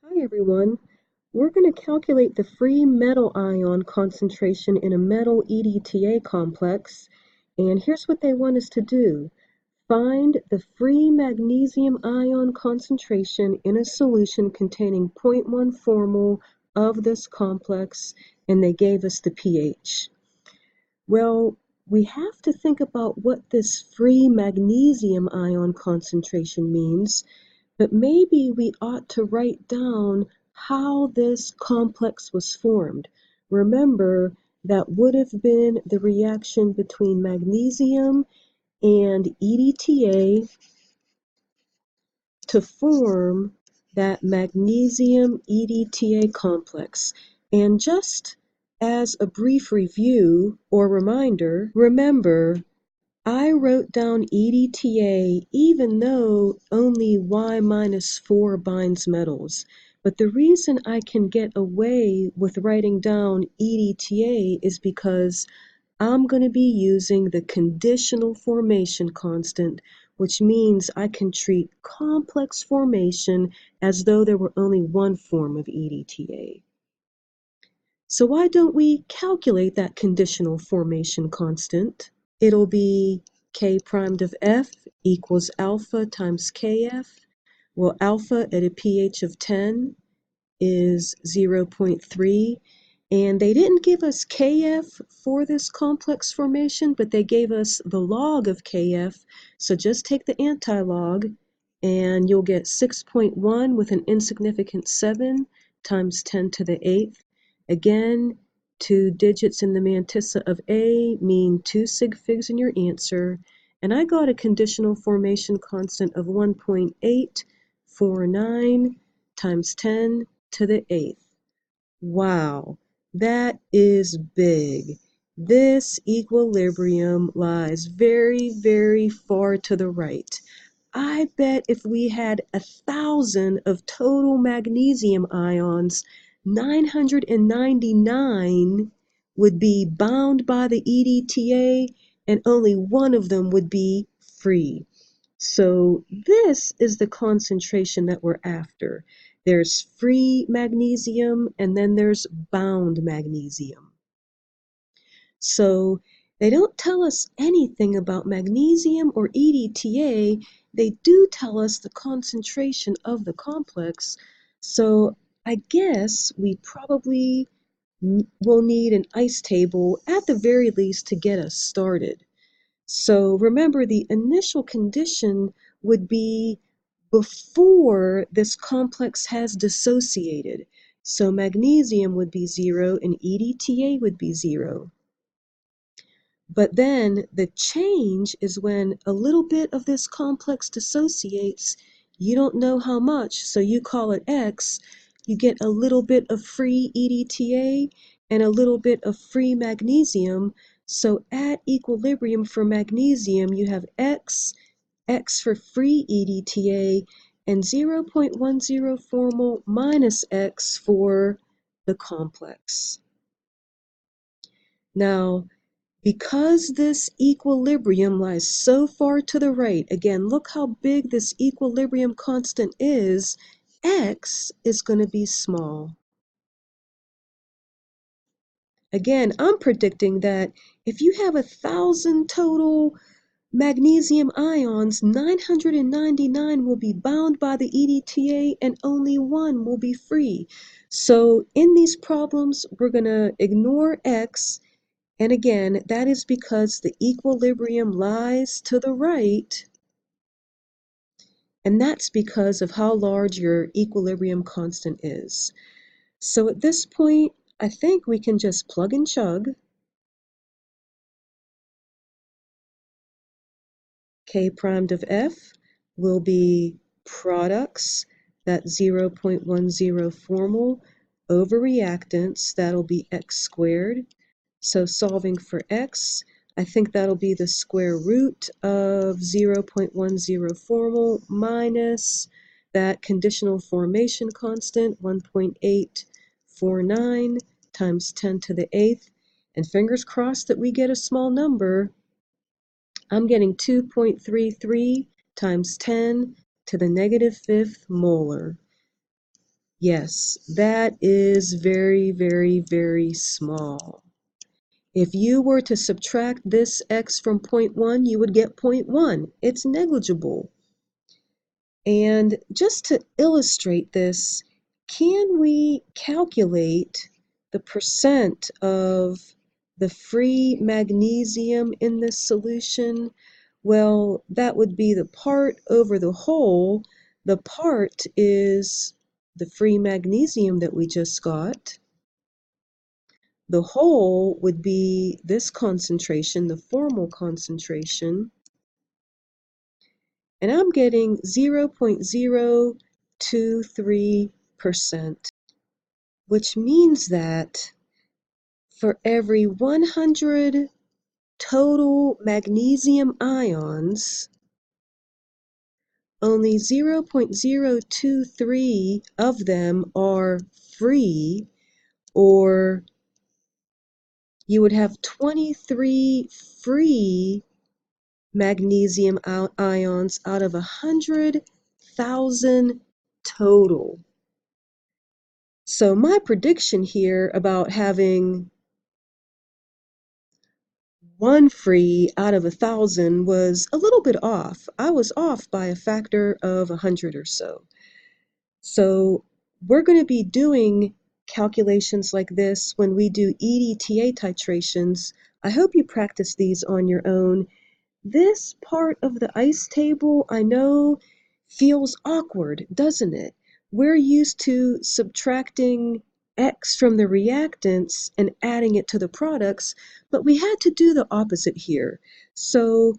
Hi everyone. We're going to calculate the free metal ion concentration in a metal EDTA complex. And here's what they want us to do. Find the free magnesium ion concentration in a solution containing 0.1 formol of this complex, and they gave us the pH. Well, we have to think about what this free magnesium ion concentration means. But maybe we ought to write down how this complex was formed. Remember, that would have been the reaction between magnesium and EDTA to form that magnesium EDTA complex. And just as a brief review or reminder, remember, I wrote down EDTA even though only Y-4 binds metals. But the reason I can get away with writing down EDTA is because I'm going to be using the conditional formation constant, which means I can treat complex formation as though there were only one form of EDTA. So why don't we calculate that conditional formation constant? It'll be K primed of F equals alpha times Kf. Well, alpha at a pH of 10 is 0.3, and they didn't give us Kf for this complex formation, but they gave us the log of Kf, so just take the anti-log, and you'll get 6.1 with an insignificant 7 times 10 to the 8th. Again, 2 digits in the mantissa of A mean 2 sig figs in your answer, and I got a conditional formation constant of 1.849 times 10 to the 8th. Wow, that is big. This equilibrium lies very, very far to the right. I bet if we had 1,000 of total magnesium ions, 999 would be bound by the EDTA and only one of them would be free. So this is the concentration that we're after. There's free magnesium and then there's bound magnesium. So they don't tell us anything about magnesium or EDTA. They do tell us the concentration of the complex. So I guess we probably will need an ice table at the very least to get us started. So remember, the initial condition would be before this complex has dissociated. So magnesium would be 0 and EDTA would be 0. But then the change is when a little bit of this complex dissociates. You don't know how much, so you call it X. You get a little bit of free EDTA and a little bit of free magnesium. So at equilibrium for magnesium, you have X for free EDTA, and 0.10 formol minus X for the complex. Now, because this equilibrium lies so far to the right, again, look how big this equilibrium constant is, X is going to be small. Again, I'm predicting that if you have 1,000 total magnesium ions, 999 will be bound by the EDTA and only one will be free. So in these problems, we're going to ignore X. And again, that is because the equilibrium lies to the right, and that's because of how large your equilibrium constant is. So at this point, I think we can just plug and chug. K primed of F will be products, that 0.10 formol, over reactants, that'll be X squared. So solving for X, I think that'll be the square root of 0.10 formol minus that conditional formation constant, 1.849 times 10 to the 8th. And fingers crossed that we get a small number. I'm getting 2.33 times 10 to the -5th molar. Yes, that is very, very, very small. If you were to subtract this x from point 1, you would get point 1. It's negligible. And just to illustrate this, can we calculate the percent of the free magnesium in this solution? Well, that would be the part over the whole. The part is the free magnesium that we just got. The whole would be this concentration, the formal concentration. And I'm getting 0.023%, which means that for every 100 total magnesium ions, only 0.023 of them are free, or you would have 23 free magnesium ions out of 100,000 total. So my prediction here about having one free out of 1,000 was a little bit off. I was off by a factor of 100 or so. So we're going to be doing calculations like this when we do EDTA titrations. I hope you practice these on your own. This part of the ice table, I know, feels awkward, doesn't it? We're used to subtracting X from the reactants and adding it to the products, but we had to do the opposite here. So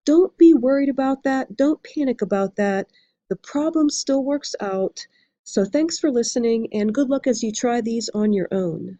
don't be worried about that. Don't panic about that. The problem still works out. So thanks for listening, and good luck as you try these on your own.